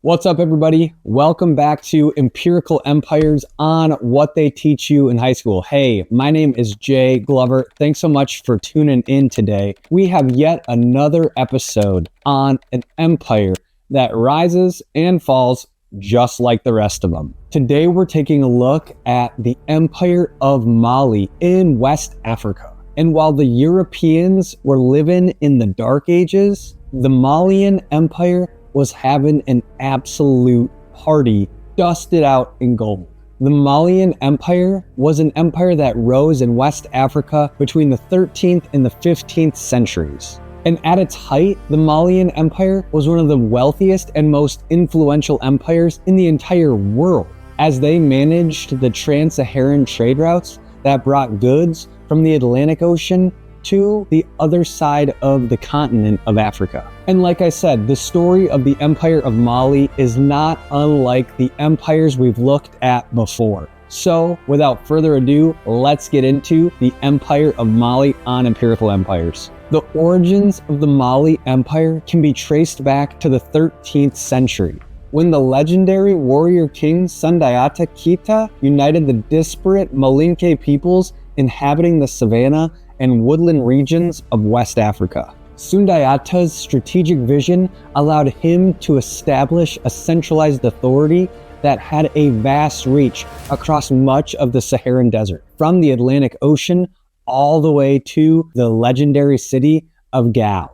What's up, everybody? Welcome back to Empirical Empires on what they teach you in high school. Hey, my name is Jay Glover. Thanks so much for tuning in today. We have yet another episode on an empire that rises and falls just like the rest of them. Today, we're taking a look at the Empire of Mali in West Africa. And while the Europeans were living in the Dark Ages, the Malian Empire was having an absolute party, dusted out in gold. The Malian Empire was an empire that rose in West Africa between the 13th and the 15th centuries. And at its height, the Malian Empire was one of the wealthiest and most influential empires in the entire world, as they managed the Trans-Saharan trade routes that brought goods from the Atlantic Ocean to the other side of the continent of Africa. And like I said, the story of the Empire of Mali is not unlike the empires we've looked at before. So without further ado, let's get into the Empire of Mali on Empirical Empires. The origins of the Mali Empire can be traced back to the 13th century, when the legendary warrior king Sundiata Keita united the disparate Malinké peoples inhabiting the savanna and woodland regions of West Africa. Sundiata's strategic vision allowed him to establish a centralized authority that had a vast reach across much of the Saharan desert, from the Atlantic Ocean all the way to the legendary city of Gao.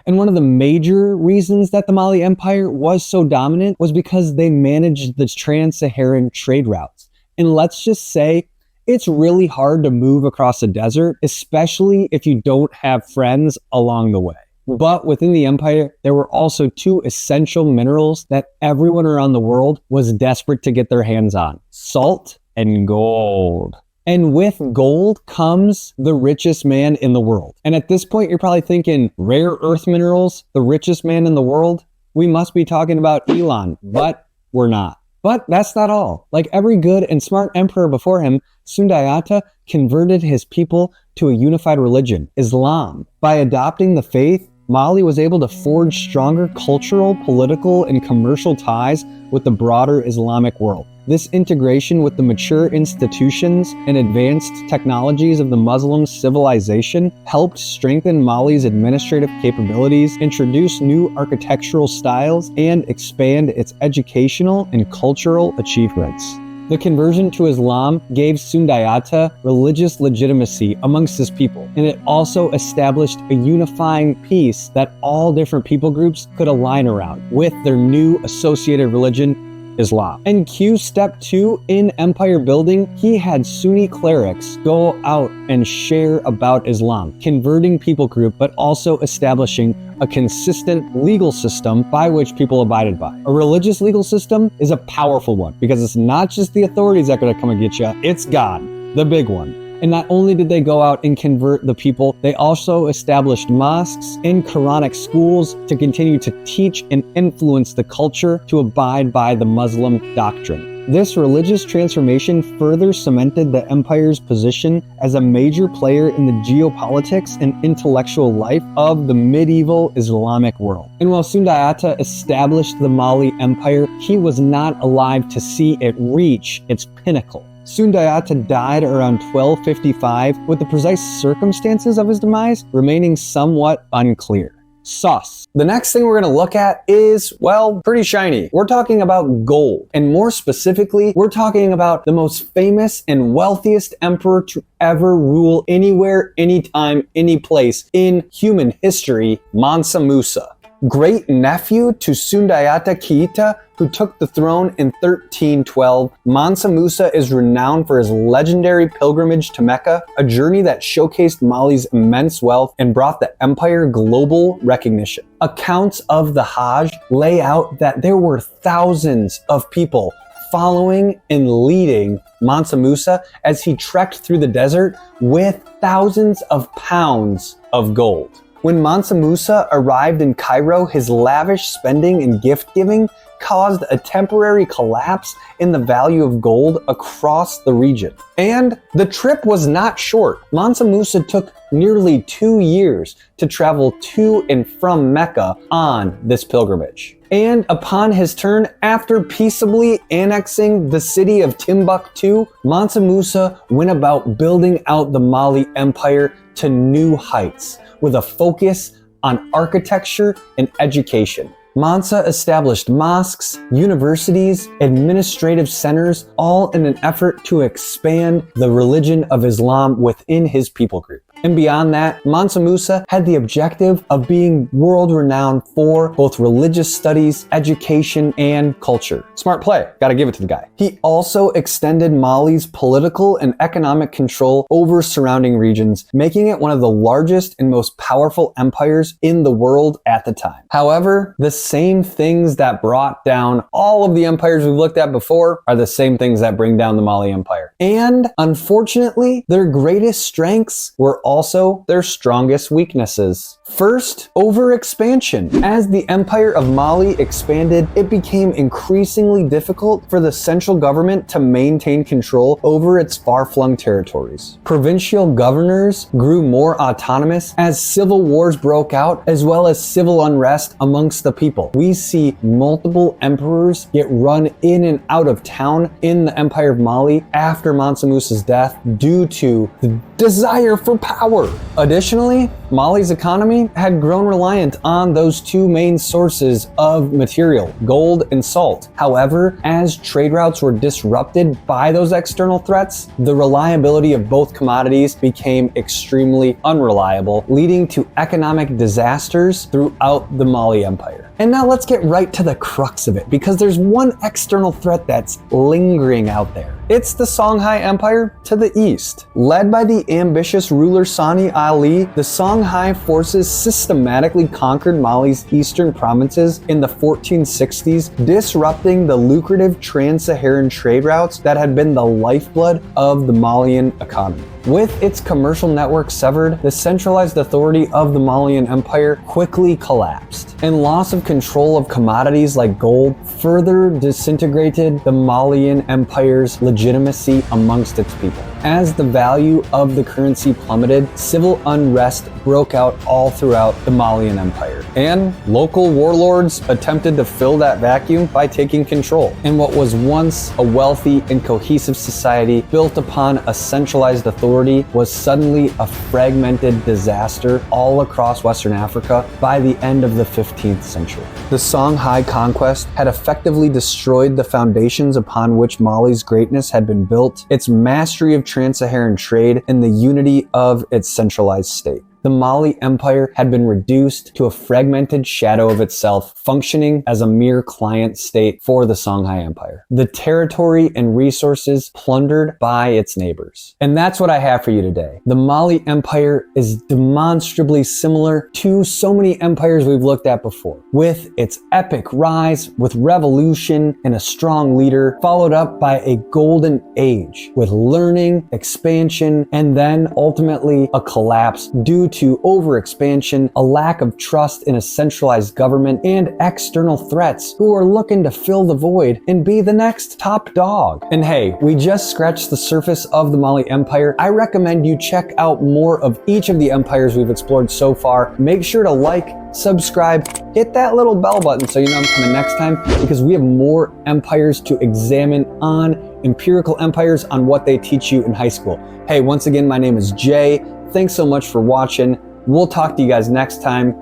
And one of the major reasons that the Mali Empire was so dominant was because they managed the Trans-Saharan trade routes. And let's just say, it's really hard to move across a desert, especially if you don't have friends along the way. But within the empire, there were also two essential minerals that everyone around the world was desperate to get their hands on: salt and gold. And with gold comes the richest man in the world. And at this point, you're probably thinking, rare earth minerals, the richest man in the world? We must be talking about Elon, but we're not. But that's not all. Like every good and smart emperor before him, Sundiata converted his people to a unified religion, Islam. By adopting the faith, Mali was able to forge stronger cultural, political, and commercial ties with the broader Islamic world. This integration with the mature institutions and advanced technologies of the Muslim civilization helped strengthen Mali's administrative capabilities, introduce new architectural styles, and expand its educational and cultural achievements. The conversion to Islam gave Sundiata religious legitimacy amongst his people, and it also established a unifying peace that all different people groups could align around with their new associated religion, Islam. And cue step 2 in empire building, he had Sunni clerics go out and share about Islam, converting people group, but also establishing a consistent legal system by which people abided by. A religious legal system is a powerful one because it's not just the authorities that are going to come and get you, it's God, the big one. And not only did they go out and convert the people, they also established mosques and Quranic schools to continue to teach and influence the culture to abide by the Muslim doctrine. This religious transformation further cemented the empire's position as a major player in the geopolitics and intellectual life of the medieval Islamic world. And while Sundiata established the Mali Empire, he was not alive to see it reach its pinnacle. Sundiata died around 1255, with the precise circumstances of his demise remaining somewhat unclear. Sus. The next thing we're going to look at is, well, pretty shiny. We're talking about gold. And more specifically, we're talking about the most famous and wealthiest emperor to ever rule anywhere, anytime, any place in human history, Mansa Musa. Great nephew to Sundiata Keita, who took the throne in 1312, Mansa Musa is renowned for his legendary pilgrimage to Mecca, a journey that showcased Mali's immense wealth and brought the empire global recognition. Accounts of the Hajj lay out that there were thousands of people following and leading Mansa Musa as he trekked through the desert with thousands of pounds of gold. When Mansa Musa arrived in Cairo, his lavish spending and gift-giving caused a temporary collapse in the value of gold across the region. And the trip was not short. Mansa Musa took nearly 2 years to travel to and from Mecca on this pilgrimage. And upon his turn, after peaceably annexing the city of Timbuktu, Mansa Musa went about building out the Mali Empire to new heights with a focus on architecture and education. Mansa established mosques, universities, administrative centers, all in an effort to expand the religion of Islam within his people group. And beyond that, Mansa Musa had the objective of being world-renowned for both religious studies, education, and culture. Smart play, gotta give it to the guy. He also extended Mali's political and economic control over surrounding regions, making it one of the largest and most powerful empires in the world at the time. However, the same things that brought down all of the empires we've looked at before are the same things that bring down the Mali Empire. And unfortunately, their greatest strengths were also their strongest weaknesses. First, overexpansion. As the Empire of Mali expanded, it became increasingly difficult for the central government to maintain control over its far-flung territories. Provincial governors grew more autonomous as civil wars broke out, as well as civil unrest amongst the people. We see multiple emperors get run in and out of town in the Empire of Mali after Mansa Musa's death due to the desire for power. Additionally, Mali's economy had grown reliant on those two main sources of material, gold and salt. However, as trade routes were disrupted by those external threats, the reliability of both commodities became extremely unreliable, leading to economic disasters throughout the Mali Empire. And now let's get right to the crux of it, because there's one external threat that's lingering out there. It's the Songhai Empire to the east. Led by the ambitious ruler Sani Ali, the Songhai forces systematically conquered Mali's eastern provinces in the 1460s, disrupting the lucrative Trans-Saharan trade routes that had been the lifeblood of the Malian economy. With its commercial network severed, the centralized authority of the Malian Empire quickly collapsed, and loss of control of commodities like gold further disintegrated the Malian Empire's legitimacy amongst its people. As the value of the currency plummeted, civil unrest broke out all throughout the Malian Empire, and local warlords attempted to fill that vacuum by taking control. And what was once a wealthy and cohesive society built upon a centralized authority was suddenly a fragmented disaster all across Western Africa by the end of the 15th century. The Songhai conquest had effectively destroyed the foundations upon which Mali's greatness had been built, its mastery of Trans-Saharan trade, and the unity of its centralized state. The Mali Empire had been reduced to a fragmented shadow of itself, functioning as a mere client state for the Songhai Empire. The territory and resources plundered by its neighbors. And that's what I have for you today. The Mali Empire is demonstrably similar to so many empires we've looked at before, with its epic rise, with revolution and a strong leader, followed up by a golden age with learning, expansion, and then ultimately a collapse due to overexpansion, a lack of trust in a centralized government, and external threats who are looking to fill the void and be the next top dog. And hey, we just scratched the surface of the Mali Empire. I recommend you check out more of each of the empires we've explored so far. Make sure to like, subscribe, hit that little bell button so you know I'm coming next time, because we have more empires to examine on Empirical Empires on what they teach you in high school. Hey, once again, my name is Jay. Thanks so much for watching. We'll talk to you guys next time.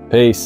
Peace.